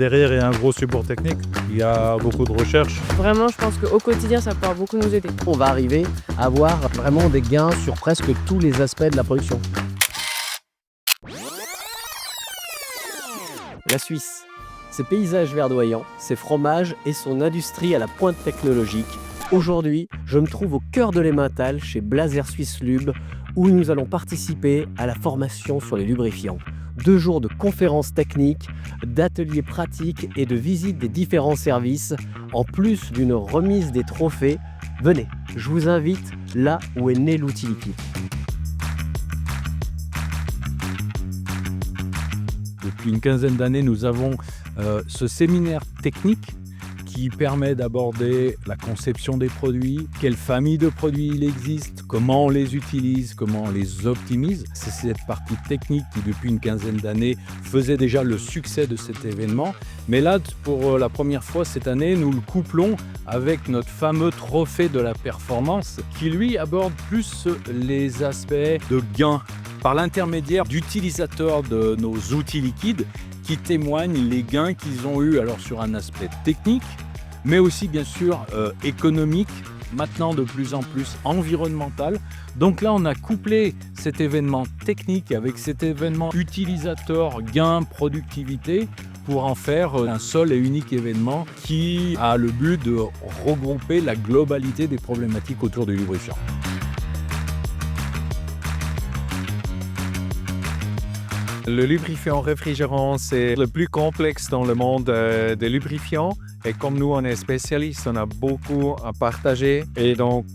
Derrière, il y a un gros support technique, il y a beaucoup de recherche. Vraiment, je pense qu'au quotidien, ça pourra beaucoup nous aider. On va arriver à avoir vraiment des gains sur presque tous les aspects de la production. La Suisse, ses paysages verdoyants, ses fromages et son industrie à la pointe technologique. Aujourd'hui, je me trouve au cœur de l'Emmental chez Blazer Swiss Lube où nous allons participer à la formation sur les lubrifiants. 2 jours de conférences techniques, d'ateliers pratiques et de visites des différents services, en plus d'une remise des trophées. Venez, je vous invite là où est né l'outil liquide. Depuis une quinzaine d'années, nous avons ce séminaire technique qui permet d'aborder la conception des produits, quelle famille de produits il existe, comment on les utilise, comment on les optimise. C'est cette partie technique qui, depuis une quinzaine d'années, faisait déjà le succès de cet événement. Mais là, pour la première fois cette année, nous le couplons avec notre fameux trophée de la performance qui, lui, aborde plus les aspects de gain par l'intermédiaire d'utilisateurs de nos outils liquides qui témoignent les gains qu'ils ont eus alors sur un aspect technique, mais aussi bien sûr économique, maintenant de plus en plus environnemental. Donc là, on a couplé cet événement technique avec cet événement utilisateur, gain, productivité, pour en faire un seul et unique événement qui a le but de regrouper la globalité des problématiques autour du lubrifiant. Le lubrifiant réfrigérant, c'est le plus complexe dans le monde des lubrifiants. Et comme nous, on est spécialistes, on a beaucoup à partager. Et donc,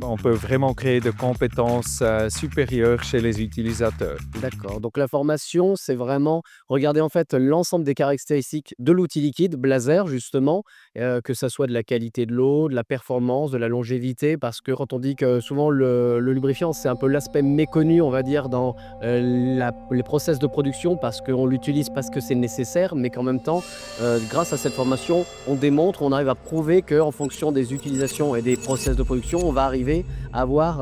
on peut vraiment créer de compétences supérieures chez les utilisateurs. D'accord, donc la formation, c'est vraiment regarder en fait l'ensemble des caractéristiques de l'outil liquide, Blazer justement, que ça soit de la qualité de l'eau, de la performance, de la longévité, parce que quand on dit que souvent le lubrifiant, c'est un peu l'aspect méconnu, on va dire, dans les process de production, parce qu'on l'utilise parce que c'est nécessaire, mais qu'en même temps, grâce à cette formation, on démontre, on arrive à prouver qu'en fonction des utilisations et des process de production, on va arriver à avoir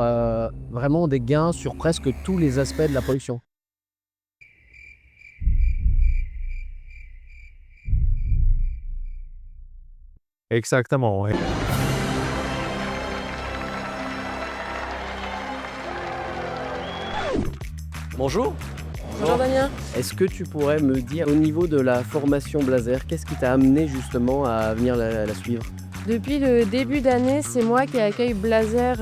vraiment des gains sur presque tous les aspects de la production. Exactement, oui. Bonjour. Bonjour Damien. Est-ce que tu pourrais me dire au niveau de la formation Blazer, qu'est-ce qui t'a amené justement à venir la suivre? Depuis le début d'année, c'est moi qui accueille Blazer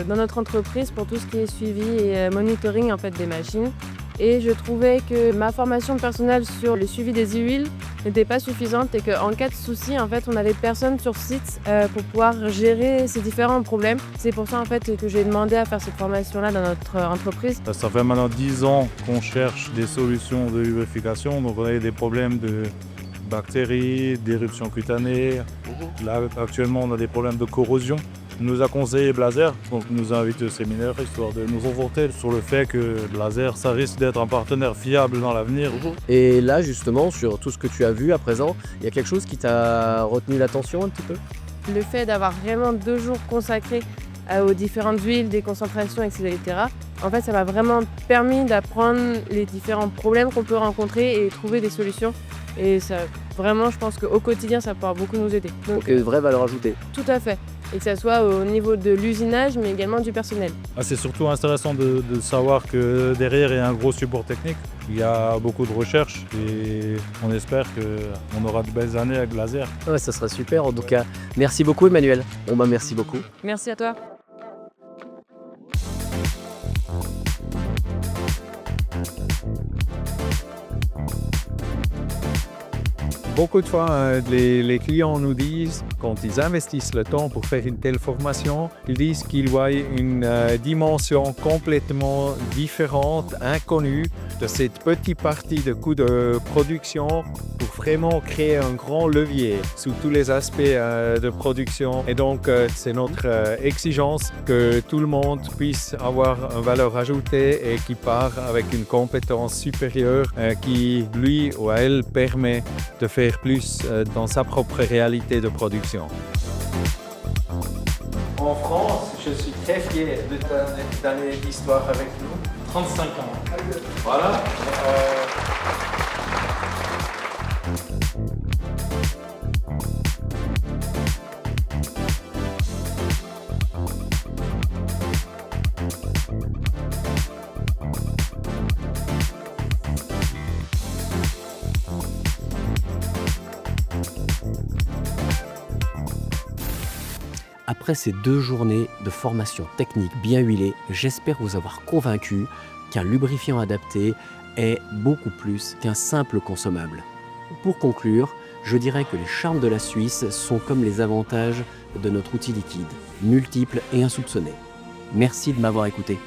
dans notre entreprise pour tout ce qui est suivi et monitoring en fait, des machines. Et je trouvais que ma formation personnelle sur le suivi des huiles n'était pas suffisante et qu'en cas de souci, en fait, on n'avait personne sur site pour pouvoir gérer ces différents problèmes. C'est pour ça en fait, que j'ai demandé à faire cette formation-là dans notre entreprise. Ça fait maintenant 10 ans qu'on cherche des solutions de lubrification. Donc on a des problèmes de bactéries, d'éruption cutanée. Là, actuellement, on a des problèmes de corrosion. Nous a conseillé Blazer, donc nous a invité au séminaire histoire de nous conforter sur le fait que Blazer, ça risque d'être un partenaire fiable dans l'avenir. Et là, justement, sur tout ce que tu as vu à présent, il y a quelque chose qui t'a retenu l'attention un petit peu? Le fait d'avoir vraiment 2 jours consacrés aux différentes huiles, des concentrations, etc. En fait, ça m'a vraiment permis d'apprendre les différents problèmes qu'on peut rencontrer et trouver des solutions. Et ça, vraiment, je pense qu'au quotidien, ça pourra beaucoup nous aider. Donc, une vraie valeur ajoutée. Tout à fait. Et que ça soit au niveau de l'usinage, mais également du personnel. C'est surtout intéressant de savoir que derrière, il y a un gros support technique. Il y a beaucoup de recherche et on espère qu'on aura de belles années avec Blazer. Ouais, ça sera super. En tout cas, merci beaucoup Emmanuel. Bon bah merci beaucoup. Merci à toi. Beaucoup de fois, les clients nous disent, quand ils investissent le temps pour faire une telle formation, ils disent qu'ils voient une dimension complètement différente, inconnue de cette petite partie de coût de production pour vraiment créer un grand levier sous tous les aspects de production. Et donc, c'est notre exigence que tout le monde puisse avoir une valeur ajoutée et qui part avec une compétence supérieure qui, lui ou elle, permet de faire plus dans sa propre réalité de production. En France, je suis très fier de ta année d'histoire avec nous. 35 ans. Voilà. Après ces 2 journées de formation technique bien huilée, j'espère vous avoir convaincu qu'un lubrifiant adapté est beaucoup plus qu'un simple consommable. Pour conclure, je dirais que les charmes de la Suisse sont comme les avantages de notre outil liquide, multiples et insoupçonnés. Merci de m'avoir écouté.